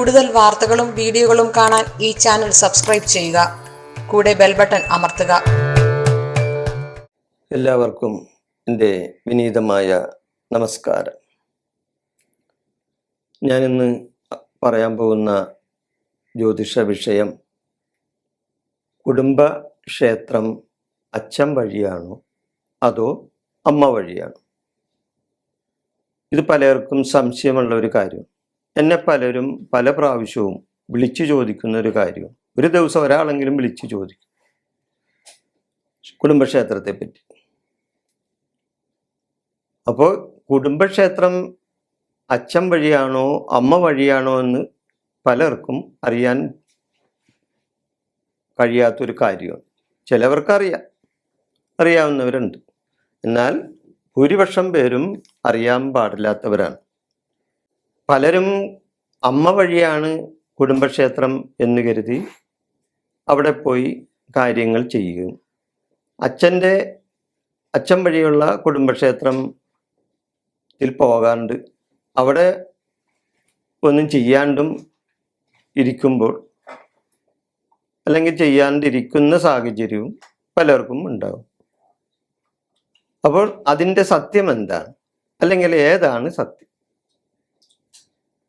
കൂടുതൽ വാർത്തകളും വീഡിയോകളും കാണാൻ ഈ ചാനൽ സബ്സ്ക്രൈബ് ചെയ്യുക. കൂടെ ബെൽ ബട്ടൺ അമർത്തുക. എല്ലാവർക്കും എൻ്റെ വിനീതമായ നമസ്കാരം. ഞാനിന്ന് പറയാൻ പോകുന്ന ജ്യോതിഷ വിഷയം കുടുംബക്ഷേത്രം അച്ഛൻ വഴിയാണോ അതോ അമ്മ വഴിയാണോ? ഇത് പലർക്കും സംശയമുള്ള ഒരു കാര്യം. എന്നെ പലരും പല പ്രാവശ്യവും വിളിച്ചു ചോദിക്കുന്ന ഒരു കാര്യം. ഒരു ദിവസം ഒരാളെങ്കിലും വിളിച്ചു ചോദിക്കും കുടുംബക്ഷേത്രത്തെ പറ്റി. അപ്പോൾ കുടുംബക്ഷേത്രം അച്ഛൻ വഴിയാണോ അമ്മ വഴിയാണോ എന്ന് പലർക്കും കഴിയാത്തൊരു കാര്യമാണ്. അറിയാവുന്നവരുണ്ട്, എന്നാൽ ഭൂരിപക്ഷം പേരും അറിയാൻ പാടില്ലാത്തവരാണ്. പലരും അമ്മ വഴിയാണ് കുടുംബക്ഷേത്രം എന്ന് കരുതി അവിടെ പോയി കാര്യങ്ങൾ ചെയ്യുകയും അച്ഛൻ വഴിയുള്ള കുടുംബക്ഷേത്രത്തിൽ പോകാണ്ട് അവിടെ ഒന്നും ചെയ്യാണ്ടും ഇരിക്കുമ്പോൾ അല്ലെങ്കിൽ ചെയ്യാണ്ടിരിക്കുന്ന സാഹചര്യവും പലർക്കും ഉണ്ടാകും. അപ്പോൾ അതിൻ്റെ സത്യം എന്താണ്, അല്ലെങ്കിൽ ഏതാണ് സത്യം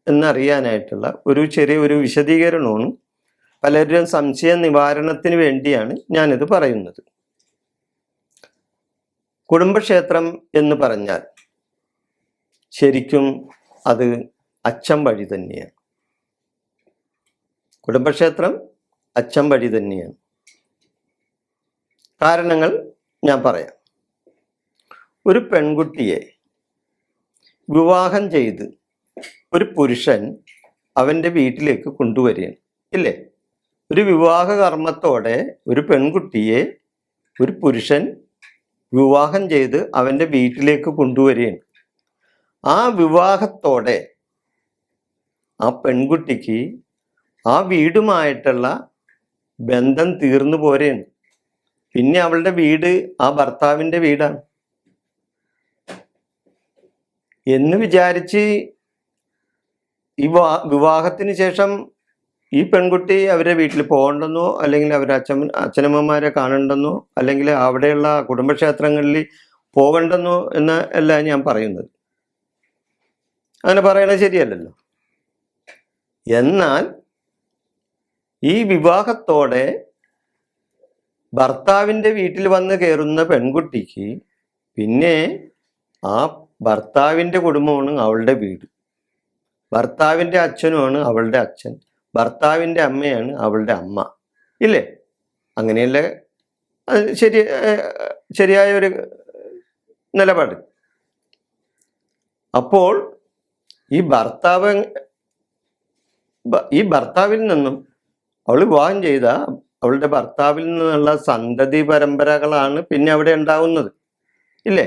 എന്നറിയാനായിട്ടുള്ള ഒരു വിശദീകരണമാണ്. പലരുടെയും സംശയ നിവാരണത്തിന് വേണ്ടിയാണ് ഞാനിത് പറയുന്നത്. കുടുംബക്ഷേത്രം എന്ന് പറഞ്ഞാൽ ശരിക്കും അത് അച്ഛൻ വഴി തന്നെയാണ്. കുടുംബക്ഷേത്രം അച്ഛൻ വഴി തന്നെയാണ്. കാരണങ്ങൾ ഞാൻ പറയാം. ഒരു പെൺകുട്ടിയെ വിവാഹം ചെയ്ത് ഒരു പുരുഷൻ അവൻ്റെ വീട്ടിലേക്ക് കൊണ്ടുവരികയാണ്, ഇല്ലേ? ഒരു വിവാഹ കർമ്മത്തോടെ ഒരു പെൺകുട്ടിയെ ഒരു പുരുഷൻ വിവാഹം ചെയ്ത് അവൻ്റെ വീട്ടിലേക്ക് കൊണ്ടുവരികയാണ്. ആ വിവാഹത്തോടെ ആ പെൺകുട്ടിക്ക് ആ വീടുമായിട്ടുള്ള ബന്ധം തീർന്നു പോരെയാണ്. പിന്നെ അവളുടെ വീട് ആ ഭർത്താവിൻ്റെ വീടാണ് എന്ന് വിചാരിച്ച് ഈ വിവാഹത്തിന് ശേഷം ഈ പെൺകുട്ടി അവരുടെ വീട്ടിൽ പോകണ്ടെന്നോ അല്ലെങ്കിൽ അവരുടെ അച്ഛനമ്മമാരെ കാണണ്ടെന്നോ അല്ലെങ്കിൽ അവിടെയുള്ള കുടുംബക്ഷേത്രങ്ങളിൽ പോകണ്ടെന്നോ എന്ന് അല്ല ഞാൻ പറയുന്നത്. അങ്ങനെ പറയണത് ശരിയല്ലല്ലോ. എന്നാൽ ഈ വിവാഹത്തോടെ ഭർത്താവിൻ്റെ വീട്ടിൽ വന്ന് കയറുന്ന പെൺകുട്ടിക്ക് പിന്നെ ആ ഭർത്താവിൻ്റെ കുടുംബമാണ് അവളുടെ വീട്, ഭർത്താവിൻ്റെ അച്ഛനുമാണ് അവളുടെ അച്ഛൻ, ഭർത്താവിൻ്റെ അമ്മയാണ് അവളുടെ അമ്മ, ഇല്ലേ? അങ്ങനെയല്ല ശരിയായ ഒരു നിലപാട്. അപ്പോൾ ഈ ഭർത്താവിൽ നിന്നും അവൾ വിവാഹം ചെയ്ത അവളുടെ ഭർത്താവിൽ നിന്നുള്ള സന്തതി പരമ്പരകളാണ് പിന്നെ അവിടെ ഉണ്ടാവുന്നത്, ഇല്ലേ?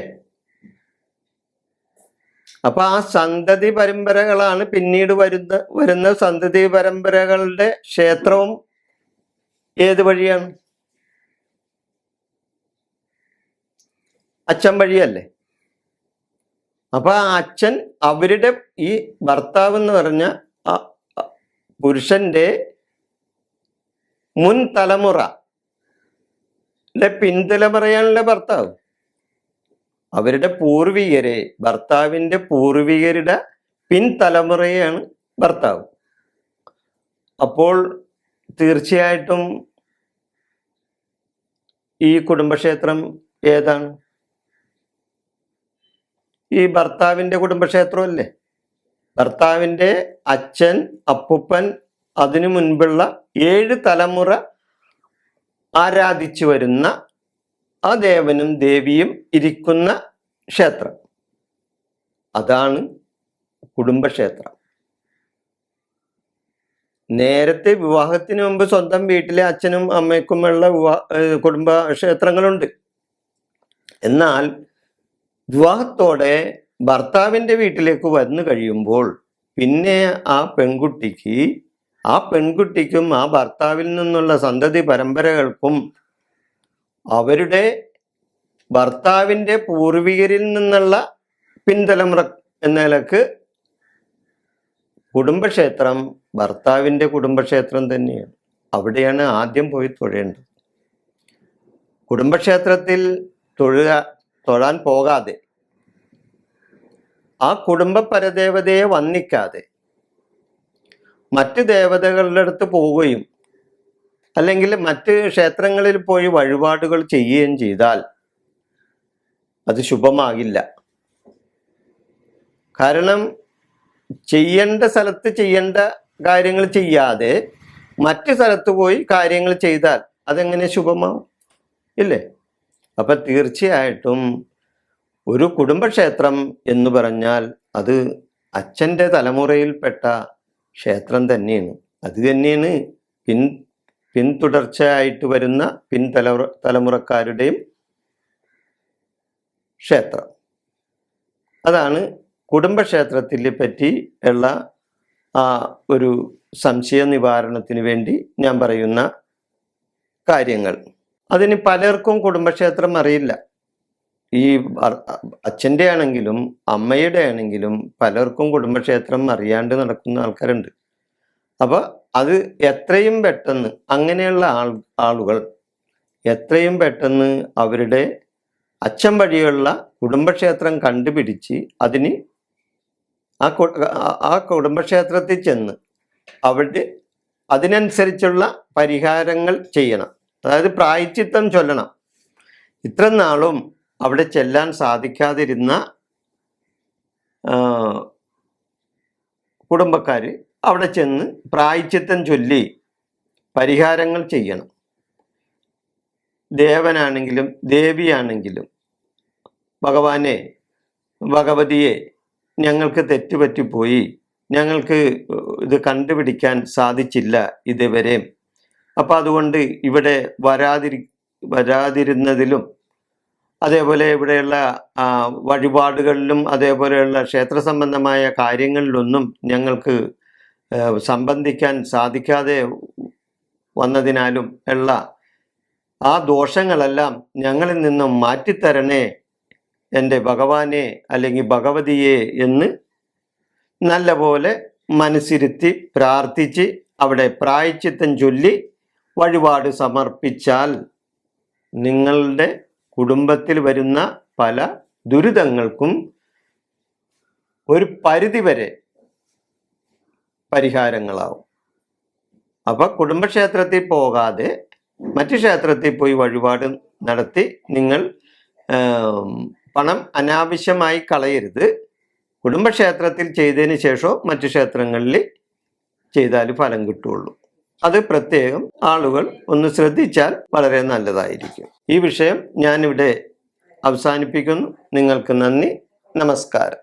അപ്പൊ ആ സന്തതി പരമ്പരകളാണ് പിന്നീട് വരുന്ന സന്തതി പരമ്പരകളുടെ ക്ഷേത്രവും ഏത് വഴിയാണ്? അച്ഛൻ വഴിയല്ലേ. അപ്പൊ ആ അച്ഛൻ അവരുടെ ഈ ഭർത്താവ് എന്ന് പറഞ്ഞ പുരുഷന്റെ മുൻ തലമുറ പിൻതലമുറയാണല്ലേ ഭർത്താവ്. അവരുടെ ഭർത്താവിൻ്റെ പൂർവികരുടെ പിൻതലമുറയാണ് ഭർത്താവ്. അപ്പോൾ തീർച്ചയായിട്ടും ഈ കുടുംബക്ഷേത്രം ഏതാണ്? ഈ ഭർത്താവിൻ്റെ കുടുംബക്ഷേത്രമല്ലേ. ഭർത്താവിൻ്റെ അച്ഛൻ, അപ്പൂപ്പൻ, അതിനു മുൻപുള്ള 7 തലമുറ ആരാധിച്ചു വരുന്ന ആ ദേവനും ദേവിയും ഇരിക്കുന്ന ക്ഷേത്രം, അതാണ് കുടുംബക്ഷേത്രം. നേരത്തെ വിവാഹത്തിന് മുമ്പ് സ്വന്തം വീട്ടിലെ അച്ഛനും അമ്മയ്ക്കുമുള്ള കുടുംബക്ഷേത്രങ്ങളുണ്ട്. എന്നാൽ വിവാഹത്തോടെ ഭർത്താവിൻ്റെ വീട്ടിലേക്ക് വന്നു കഴിയുമ്പോൾ പിന്നെ ആ പെൺകുട്ടിക്കും ആ ഭർത്താവിൽ നിന്നുള്ള സന്തതി പരമ്പരകൾക്കും അവരുടെ ഭർത്താവിൻ്റെ പൂർവികരിൽ നിന്നുള്ള പിൻതലമുറ എന്ന നിലക്ക് കുടുംബക്ഷേത്രം ഭർത്താവിൻ്റെ കുടുംബക്ഷേത്രം തന്നെയാണ്. അവിടെയാണ് ആദ്യം പോയി തൊഴേണ്ടത്. കുടുംബക്ഷേത്രത്തിൽ തൊഴാൻ പോകാതെ, ആ കുടുംബ പരദേവതയെ വന്ദിക്കാതെ മറ്റ് ദേവതകളുടെ അടുത്ത് പോവുകയും അല്ലെങ്കിൽ മറ്റ് ക്ഷേത്രങ്ങളിൽ പോയി വഴിപാടുകൾ ചെയ്യുകയും ചെയ്താൽ അത് ശുഭമാകില്ല. കാരണം ചെയ്യേണ്ട സ്ഥലത്ത് ചെയ്യേണ്ട കാര്യങ്ങൾ ചെയ്യാതെ മറ്റ് സ്ഥലത്ത് പോയി കാര്യങ്ങൾ ചെയ്താൽ അതെങ്ങനെ ശുഭമാവും? ഇല്ലേ? അപ്പൊ തീർച്ചയായിട്ടും ഒരു കുടുംബക്ഷേത്രം എന്ന് പറഞ്ഞാൽ അത് അച്ഛൻ്റെ തലമുറയിൽപ്പെട്ട ക്ഷേത്രം തന്നെയാണ്. അത് തന്നെയാണ് പിന്തുടർച്ചയായിട്ട് വരുന്ന തലമുറക്കാരുടെയും ക്ഷേത്രം. അതാണ് കുടുംബക്ഷേത്രത്തിനെ പറ്റി ഉള്ള ഒരു സംശയ നിവാരണത്തിന് വേണ്ടി ഞാൻ പറയുന്ന കാര്യങ്ങൾ. അതിന് പലർക്കും കുടുംബക്ഷേത്രം അറിയില്ല. ഈ അച്ഛൻ്റെ ആണെങ്കിലും അമ്മയുടെ ആണെങ്കിലും പലർക്കും കുടുംബക്ഷേത്രം അറിയാണ്ട് നടക്കുന്ന ആൾക്കാരുണ്ട്. അപ്പോൾ അത് എത്രയും പെട്ടെന്ന് അങ്ങനെയുള്ള ആളുകൾ എത്രയും പെട്ടെന്ന് അവരുടെ അച്ഛൻ വഴിയുള്ള കുടുംബക്ഷേത്രം കണ്ടുപിടിച്ച് അതിന് ആ കുടുംബക്ഷേത്രത്തിൽ ചെന്ന് അവിടെ അതിനനുസരിച്ചുള്ള പരിഹാരങ്ങൾ ചെയ്യണം. അതായത് പ്രായശ്ചിത്തം ചൊല്ലണം. ഇത്ര നാളും അവിടെ ചെല്ലാൻ സാധിക്കാതിരുന്ന കുടുംബക്കാർ അവിടെ ചെന്ന് പ്രായശ്ചിത്തം ചൊല്ലി പരിഹാരങ്ങൾ ചെയ്യണം. ദേവനാണെങ്കിലും ദേവിയാണെങ്കിലും ഭഗവാനെ, ഭഗവതിയെ, ഞങ്ങൾക്ക് തെറ്റുപറ്റിപ്പോയി, ഞങ്ങൾക്ക് ഇത് കണ്ടുപിടിക്കാൻ സാധിച്ചില്ല ഇതുവരെ. അപ്പം അതുകൊണ്ട് ഇവിടെ വരാതിരുന്നതിലും അതേപോലെ ഇവിടെയുള്ള വഴിപാടുകളിലും അതേപോലെയുള്ള ക്ഷേത്ര സംബന്ധമായ കാര്യങ്ങളിലൊന്നും ഞങ്ങൾക്ക് സംബന്ധിക്കാൻ സാധിക്കാതെ വന്നതിനാലും ഉള്ള ആ ദോഷങ്ങളെല്ലാം ഞങ്ങളിൽ നിന്നും മാറ്റിത്തരണേ എൻ്റെ ഭഗവാനെ അല്ലെങ്കിൽ ഭഗവതിയെ എന്ന് നല്ലപോലെ മനസ്സിരുത്തി പ്രാർത്ഥിച്ച് അവിടെ പ്രായശ്ചിത്തം ചൊല്ലി വഴിപാട് സമർപ്പിച്ചാൽ നിങ്ങളുടെ കുടുംബത്തിൽ വരുന്ന പല ദുരിതങ്ങൾക്കും ഒരു പരിധിവരെ പരിഹാരങ്ങളാവും. അപ്പം കുടുംബക്ഷേത്രത്തിൽ പോകാതെ മറ്റ് ക്ഷേത്രത്തിൽ പോയി വഴിപാട് നടത്തി നിങ്ങൾ പണം അനാവശ്യമായി കളയരുത്. കുടുംബക്ഷേത്രത്തിൽ ചെയ്തതിന് ശേഷം മറ്റു ക്ഷേത്രങ്ങളിൽ ചെയ്താൽ ഫലം കിട്ടുള്ളൂ. അത് പ്രത്യേകം ആളുകൾ ഒന്ന് ശ്രദ്ധിച്ചാൽ വളരെ നല്ലതായിരിക്കും. ഈ വിഷയം ഞാനിവിടെ അവസാനിപ്പിക്കുന്നു. നിങ്ങൾക്ക് നന്ദി, നമസ്കാരം.